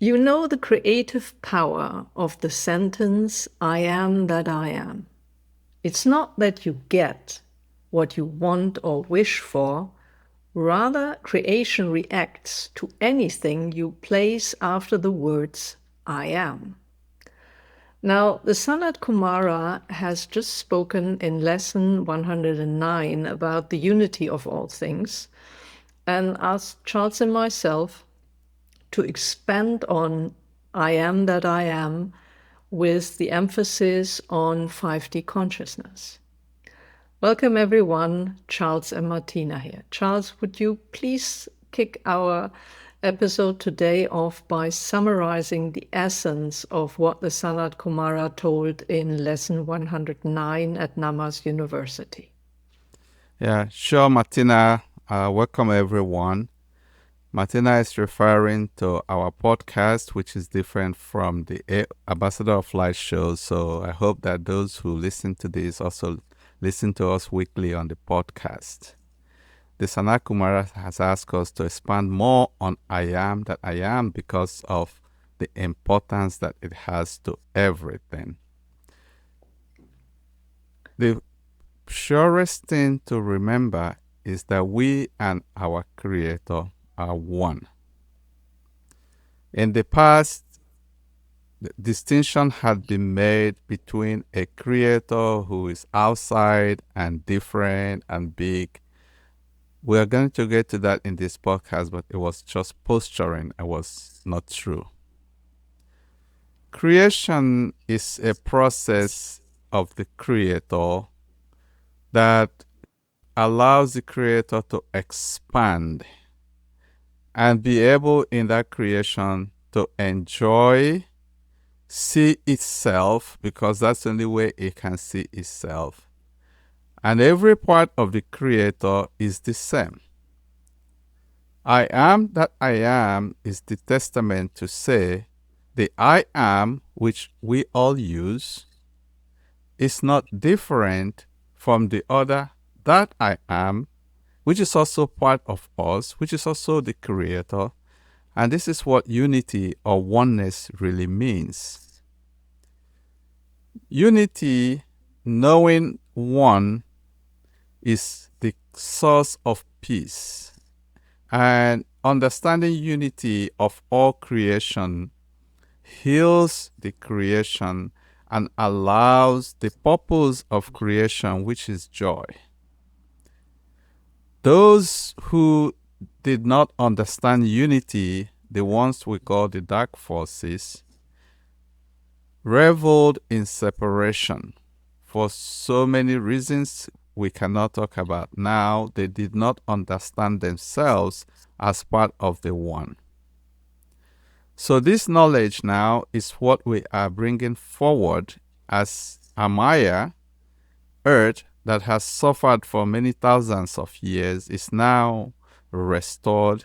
You know the creative power of the sentence, I am that I am. It's not that you get what you want or wish for, rather, creation reacts to anything you place after the words, I am. Now, the SANAT Kumara has just spoken in lesson 109 about the unity of all things and asked Charles and myself to expand on I am that I am with the emphasis on 5D consciousness. Welcome everyone, Charles and Martina here. Charles, would you please kick our episode today off by summarizing the essence of what the Sanat Kumara told in lesson 109 at NAMAS University? Yeah, sure, Martina. Welcome everyone. Martina is referring to our podcast, which is different from the Ambassador of Light show. So I hope that those who listen to this also listen to us weekly on the podcast. The SANAT Kumara has asked us to expand more on I am that I am because of the importance that it has to everything. The surest thing to remember is that we and our Creator are one. In the past, the distinction had been made between a Creator who is outside and different and big. We are going to get to that in this podcast, but it was just posturing. It was not true. Creation is a process of the Creator that allows the Creator to expand and be able in that creation to enjoy, see itself, because that's the only way it can see itself. And every part of the Creator is the same. I am that I am is the testament to say the I am, which we all use, is not different from the other that I am, which is also part of us, which is also the Creator. And this is what unity or oneness really means. Unity, knowing one, is the source of peace. And understanding unity of all creation heals the creation and allows the purpose of creation, which is joy. Those who did not understand unity, the ones we call the dark forces, reveled in separation for so many reasons we cannot talk about now. They did not understand themselves as part of the one. So this knowledge now is what we are bringing forward as Amaya, Earth, that has suffered for many thousands of years, is now restored,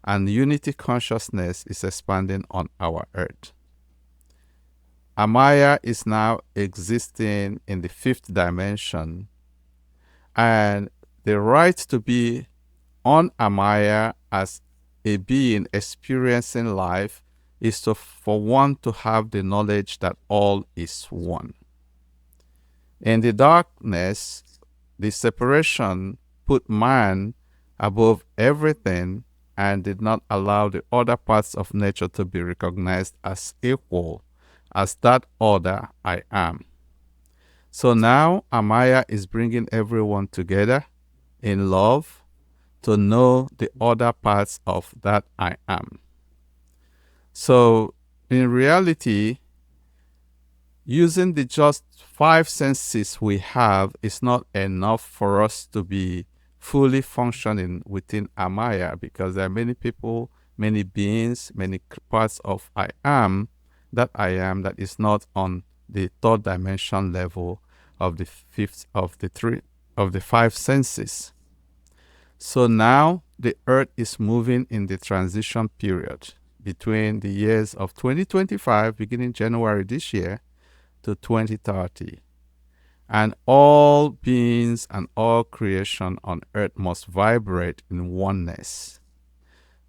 and unity consciousness is expanding on our Earth. Amaya is now existing in the fifth dimension, and the right to be on Amaya as a being experiencing life is for one to have the knowledge that all is one. In the darkness, the separation put man above everything and did not allow the other parts of nature to be recognized as equal as that other I am. So now Amaya is bringing everyone together in love to know the other parts of that I am. So in reality, using the just 5 senses we have is not enough for us to be fully functioning within Amaya, because there are many people, many beings, many parts of I am that is not on the third dimension level of the of the 5 senses. So now the Earth is moving in the transition period between the years of 2025, beginning January this year, to 2030. And all beings and all creation on Earth must vibrate in oneness.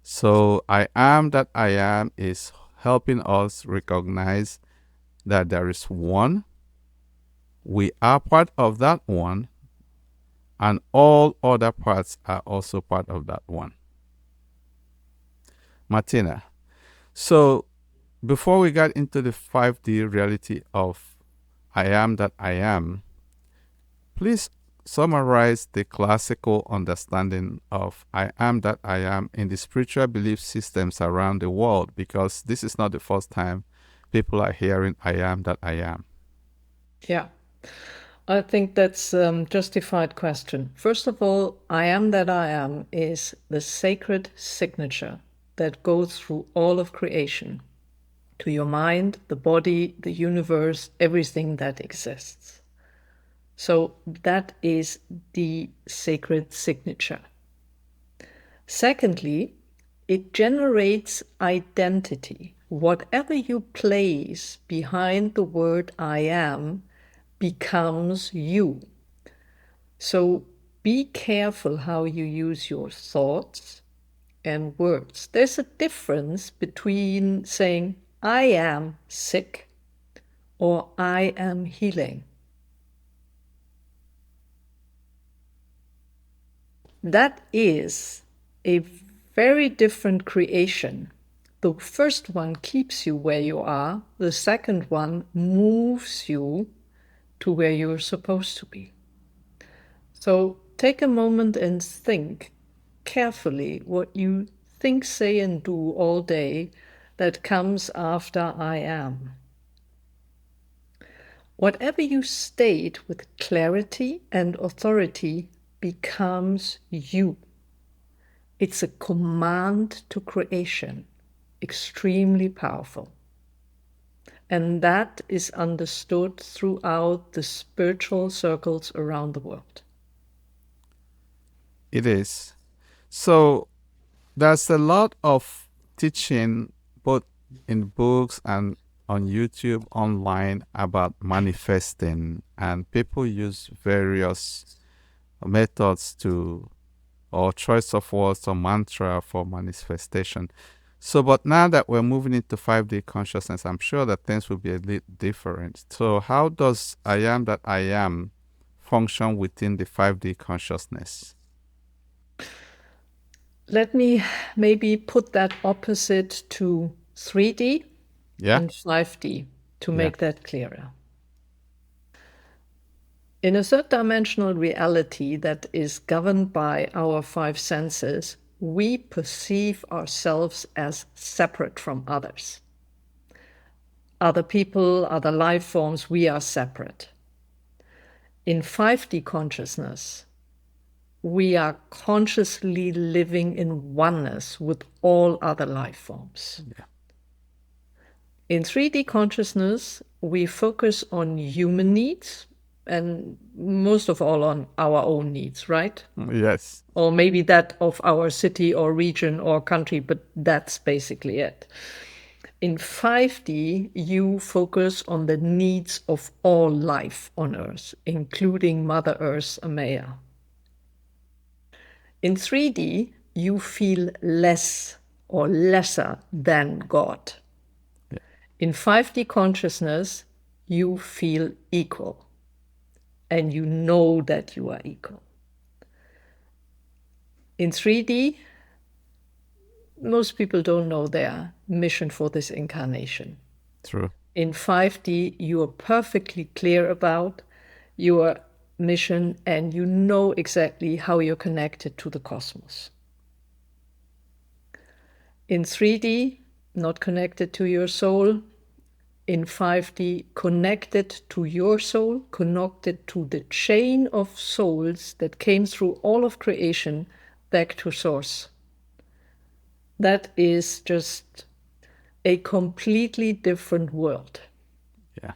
So I am that I am is helping us recognize that there is one, we are part of that one, and all other parts are also part of that one. Martina, so before we get into the 5D reality of I am that I am, please summarize the classical understanding of I am that I am in the spiritual belief systems around the world, because this is not the first time people are hearing I am that I am. Yeah, I think that's a justified question. First of all, I am that I am is the sacred signature that goes through all of creation, to your mind, the body, the universe, everything that exists. So that is the sacred signature. Secondly, it generates identity. Whatever you place behind the word I am becomes you. So be careful how you use your thoughts and words. There's a difference between saying, I am sick or I am healing. That is a very different creation. The first one keeps you where you are. The second one moves you to where you're supposed to be. So take a moment and think carefully what you think, say, and do all day that comes after I am. Whatever you state with clarity and authority becomes you. It's a command to creation, extremely powerful. And that is understood throughout the spiritual circles around the world. It is. So there's a lot of teaching, both in books and on YouTube, online, about manifesting, and people use various methods to, or choice of words or mantra for manifestation. So, but now that we're moving into 5D consciousness, I'm sure that things will be a little different. So how does I am that I am function within the 5D consciousness? Let me maybe put that opposite to 3D and 5D to make that clearer. In a third dimensional reality that is governed by our five senses, we perceive ourselves as separate from others. Other people, other life forms, we are separate. In 5D consciousness, we are consciously living in oneness with all other life forms. Yeah. In 3D consciousness, we focus on human needs and most of all on our own needs, right? Yes. Or maybe that of our city or region or country, but that's basically it. In 5D, you focus on the needs of all life on Earth, including Mother Earth, Amaya. In 3D, you feel less or lesser than God. Yeah. In 5D consciousness, you feel equal. And you know that you are equal. In 3D, most people don't know their mission for this incarnation. True. In 5D, you are perfectly clear about your mission and you know exactly how you're connected to the cosmos. In 3D, not connected to your soul. In 5D, connected to your soul, connected to the chain of souls that came through all of creation back to source. That is just a completely different world. Yeah.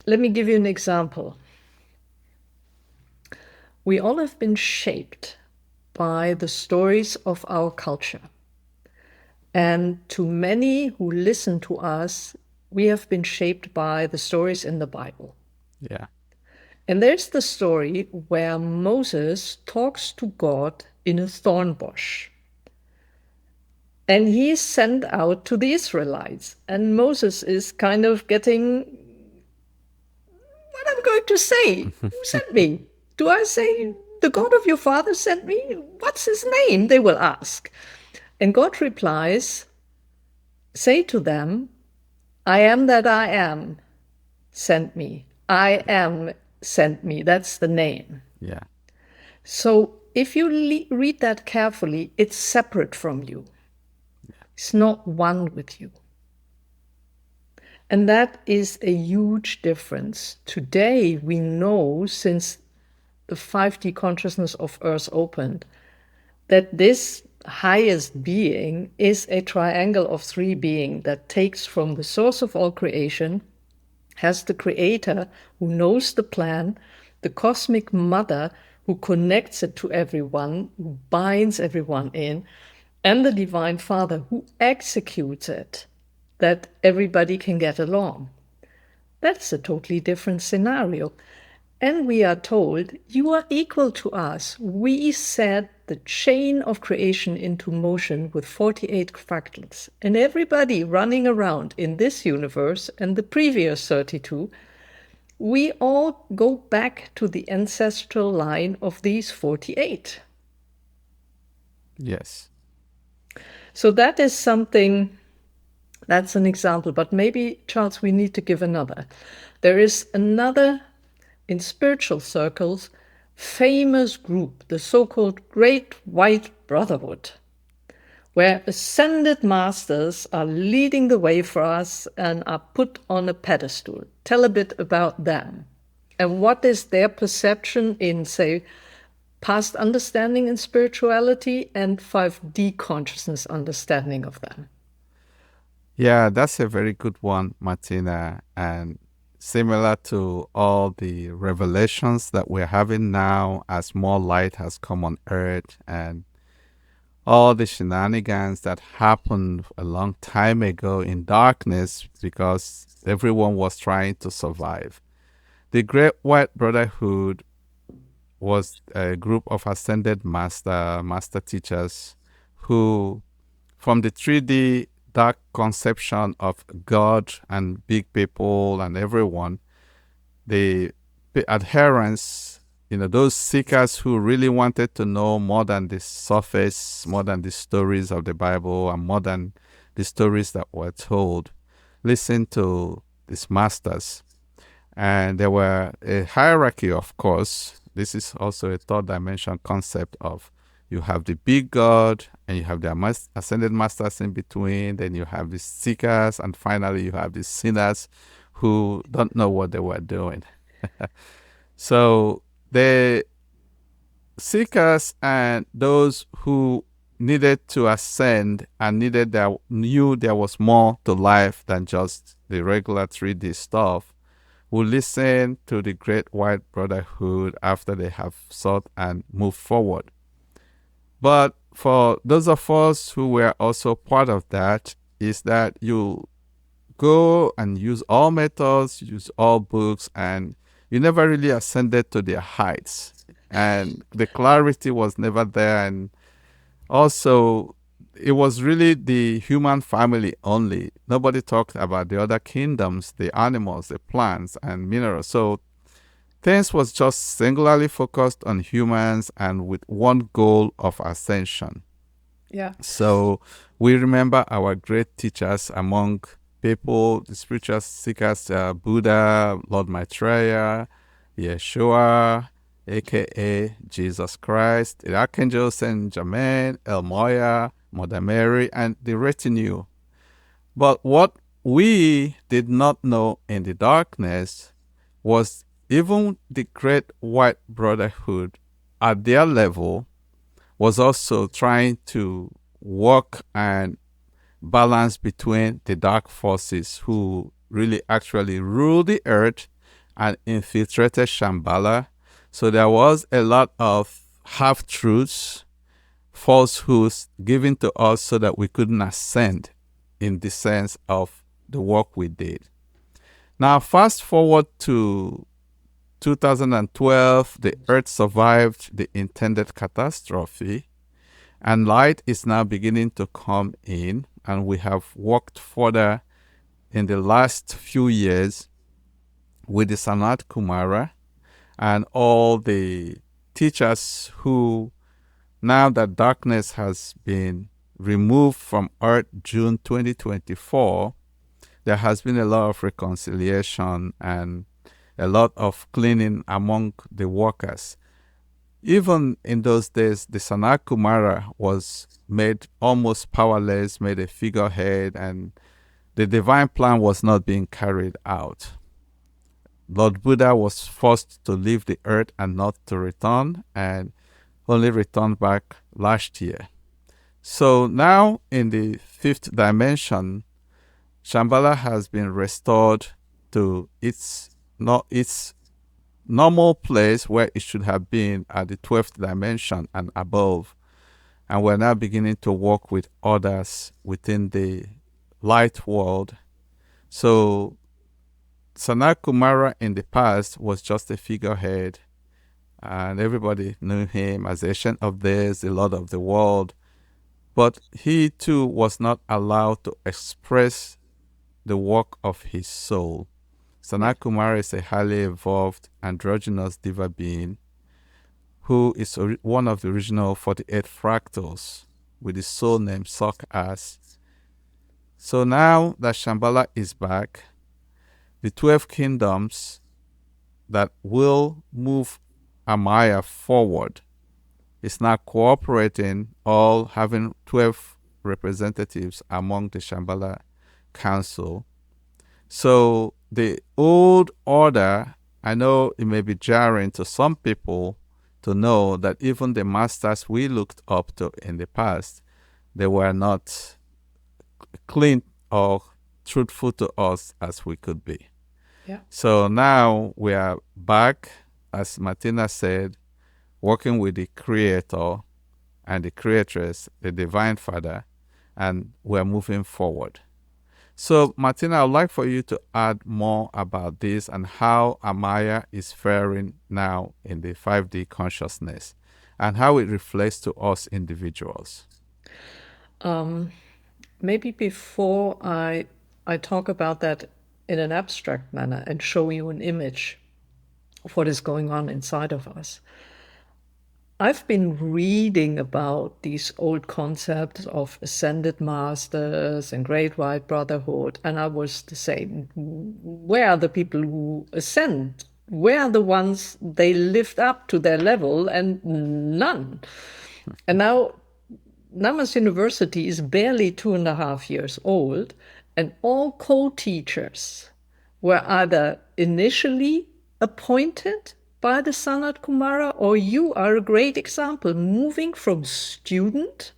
Let me give you an example. We all have been shaped by the stories of our culture. And to many who listen to us, we have been shaped by the stories in the Bible. Yeah. And there's the story where Moses talks to God in a thorn bush. And he's sent out to the Israelites. And Moses is kind of getting, what I'm going to say? Who sent me? Do I say, the God of your father sent me? What's his name? They will ask. And God replies, say to them, I am that I am sent me. I am sent me. That's the name. Yeah. So if you read that carefully, it's separate from you. It's not one with you. And that is a huge difference. Today, we know, since the 5D consciousness of Earth opened, that this highest being is a triangle of three being that takes from the source of all creation, has the creator who knows the plan, the cosmic mother who connects it to everyone, who binds everyone in, and the divine father who executes it, that everybody can get along. That's a totally different scenario. And we are told, you are equal to us. We set the chain of creation into motion with 48 fractals. And everybody running around in this universe and the previous 32, we all go back to the ancestral line of these 48. Yes. So that is something, that's an example. But maybe, Charles, we need to give another. There is another, in spiritual circles, famous group, the so-called Great White Brotherhood, where ascended masters are leading the way for us and are put on a pedestal. Tell a bit about them. And what is their perception in, say, past understanding in spirituality and 5D consciousness understanding of them? Yeah, that's a very good one, Martina. And similar to all the revelations that we're having now as more light has come on earth and all the shenanigans that happened a long time ago in darkness because everyone was trying to survive. The Great White Brotherhood was a group of ascended master teachers who, from the 3D dark conception of God and big people and everyone, the adherents, those seekers who really wanted to know more than the surface, more than the stories of the Bible, and more than the stories that were told, listened to these masters. And there were a hierarchy, of course. This is also a third dimension concept of you have the big God, and you have the ascended masters in between, then you have the seekers, and finally you have the sinners who don't know what they were doing. So the seekers and those who needed to ascend and knew there was more to life than just the regular 3D stuff will listen to the Great White Brotherhood after they have sought and moved forward. But for those of us who were also part of that, is that you go and use all methods, use all books, and you never really ascended to their heights. And the clarity was never there. And also, it was really the human family only. Nobody talked about the other kingdoms, the animals, the plants, and minerals. So things was just singularly focused on humans and with one goal of ascension. Yeah. So we remember our great teachers among people, the spiritual seekers, Buddha, Lord Maitreya, Yeshua, aka Jesus Christ, the Archangel Saint Germain, El Moya, Mother Mary, and the retinue. But what we did not know in the darkness was even the Great White Brotherhood at their level was also trying to work and balance between the dark forces who really actually ruled the earth and infiltrated Shambhala. So there was a lot of half-truths, falsehoods given to us so that we couldn't ascend in the sense of the work we did. Now, fast forward to 2012, the earth survived the intended catastrophe. And light is now beginning to come in, and we have worked further in the last few years with the SANAT Kumara and all the teachers who, now that darkness has been removed from Earth June 2024, there has been a lot of reconciliation and a lot of cleaning among the workers. Even in those days, the SANAT Kumara was made almost powerless, made a figurehead, and the divine plan was not being carried out. Lord Buddha was forced to leave the earth and not to return, and only returned back last year. So now in the fifth dimension, Shambhala has been restored to its normal place where it should have been at the 12th dimension and above. And we're now beginning to work with others within the light world. So Sanat Kumara in the past was just a figurehead, and everybody knew him as the Ancient of Days, the Lord of the World. But he too was not allowed to express the work of his soul. Sanat Kumara is a highly evolved androgynous diva being who is one of the original 48 fractals with the soul name Sok As. So now that Shambhala is back, the 12 kingdoms that will move Amaya forward is now cooperating, all having 12 representatives among the Shambhala Council. So the old order, I know it may be jarring to some people to know that even the masters we looked up to in the past, they were not clean or truthful to us as we could be. Yeah. So now we are back, as Martina said, working with the Creator and the Creatress, the Divine Father, and we're moving forward. So, Martina, I'd like for you to add more about this and how Amaya is faring now in the 5D consciousness and how it reflects to us individuals. Maybe before I talk about that in an abstract manner and show you an image of what is going on inside of us, I've been reading about these old concepts of ascended masters and great white brotherhood, and I was the same. Where are the people who ascend? Where are the ones they lift up to their level? And none. And now NAMAS University is barely 2.5 years old, and all co-teachers were either initially appointed by the Sanat Kumara, or you are a great example, moving from student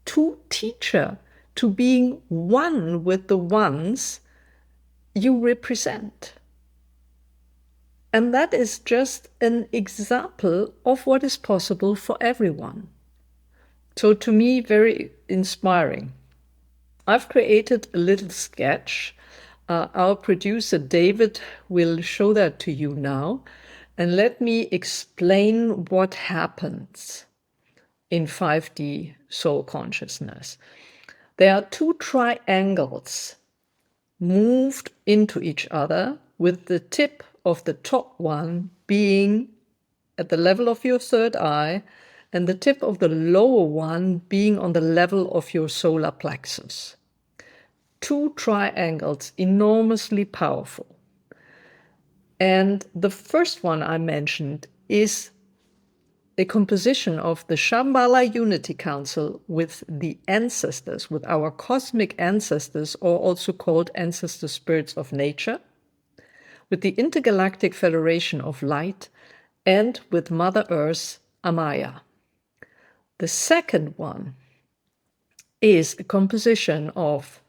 to teacher, to being one with the ones you represent. And that is just an example of what is possible for everyone. So to me, very inspiring. I've created a little sketch. Our producer, David, will show that to you now. And let me explain what happens in 5D soul consciousness. There are two triangles moved into each other, with the tip of the top one being at the level of your third eye, and the tip of the lower one being on the level of your solar plexus. Two triangles, enormously powerful. And the first one I mentioned is a composition of the Shambhala Unity Council with the ancestors, with our cosmic ancestors, or also called ancestor spirits of nature, with the Intergalactic Federation of Light, and with Mother Earth, Amaya. The second one is a composition of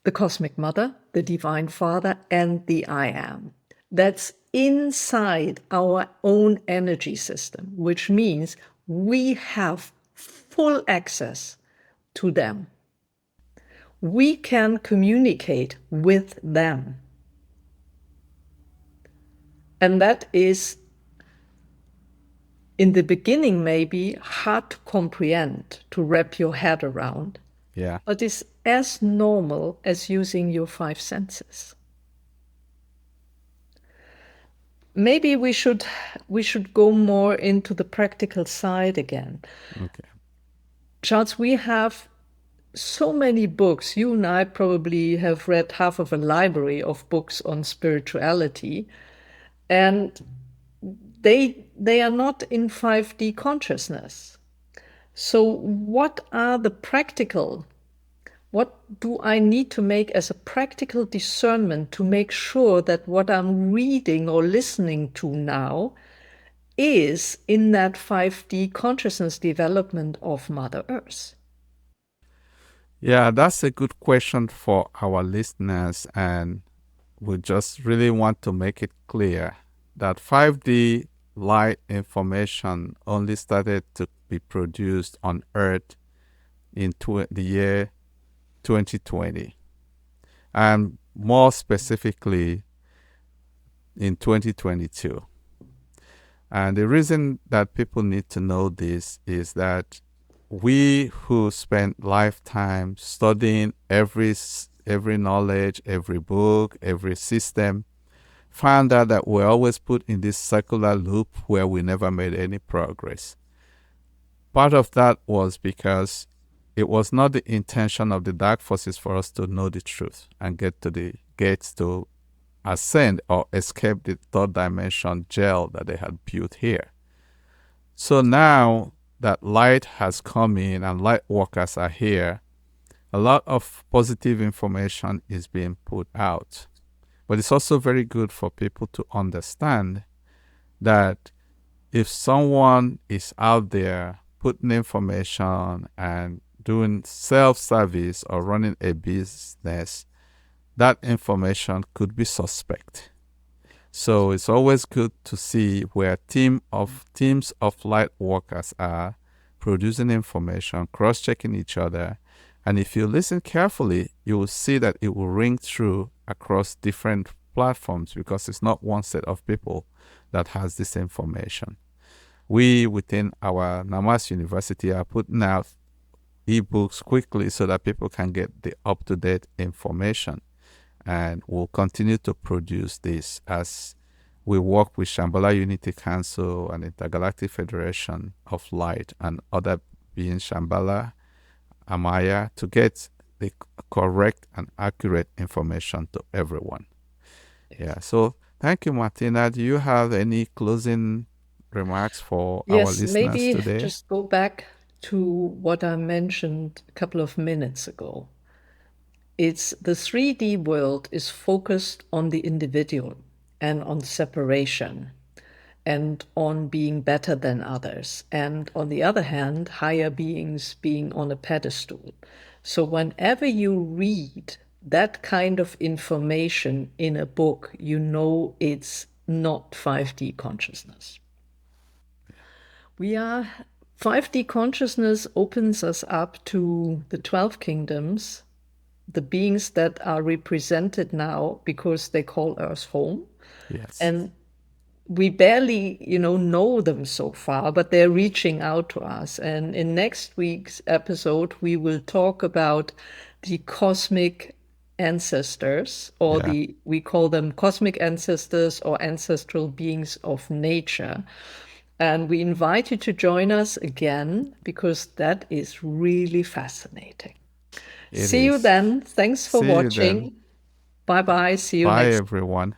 the Cosmic Mother, the Divine Father, and the I Am. That's inside our own energy system, which means we have full access to them. We can communicate with them. And that is in the beginning maybe hard to comprehend, to wrap your head around, Yeah. but is as normal as using your five senses. Maybe we should go more into the practical side again. Okay. Charles, we have so many books. You and I probably have read half of a library of books on spirituality, and they are not in 5D consciousness. So what do I need to make as a practical discernment to make sure that what I'm reading or listening to now is in that 5D consciousness development of Mother Earth? Yeah, that's a good question for our listeners, and we just really want to make it clear that 5D light information only started to be produced on Earth in the year 2020, and more specifically in 2022. And the reason that people need to know this is that we who spent lifetime studying every knowledge, every book, every system, found out that we're always put in this circular loop where we never made any progress. Part of that was because it was not the intention of the dark forces for us to know the truth and get to the gates to ascend or escape the third dimension jail that they had built here. So now that light has come in and light workers are here, a lot of positive information is being put out. But it's also very good for people to understand that if someone is out there putting information and doing self-service or running a business, that information could be suspect. So it's always good to see where teams of light workers are producing information, cross-checking each other. And if you listen carefully, you will see that it will ring through across different platforms because it's not one set of people that has this information. We within our NAMAS University are putting out ebooks quickly so that people can get the up-to-date information. And we'll continue to produce this as we work with Shambhala Unity Council and Intergalactic Federation of Light and other beings, Shambhala, Amaya, to get the correct and accurate information to everyone. Yeah. So thank you, Martina. Do you have any closing remarks for our listeners maybe today? just go back to what I mentioned a couple of minutes ago. It's the 3D world is focused on the individual and on separation and on being better than others. And on the other hand, higher beings being on a pedestal. So whenever you read that kind of information in a book, you know it's not 5D consciousness. 5D consciousness opens us up to the 12 kingdoms, the beings that are represented now because they call Earth home. Yes. And we barely, know them so far, but they're reaching out to us. And in next week's episode, we will talk about the cosmic ancestors, or we call them cosmic ancestors or ancestral beings of nature. And we invite you to join us again because that is really fascinating. See you then. Thanks for watching. Bye-bye. See you next. Bye, everyone.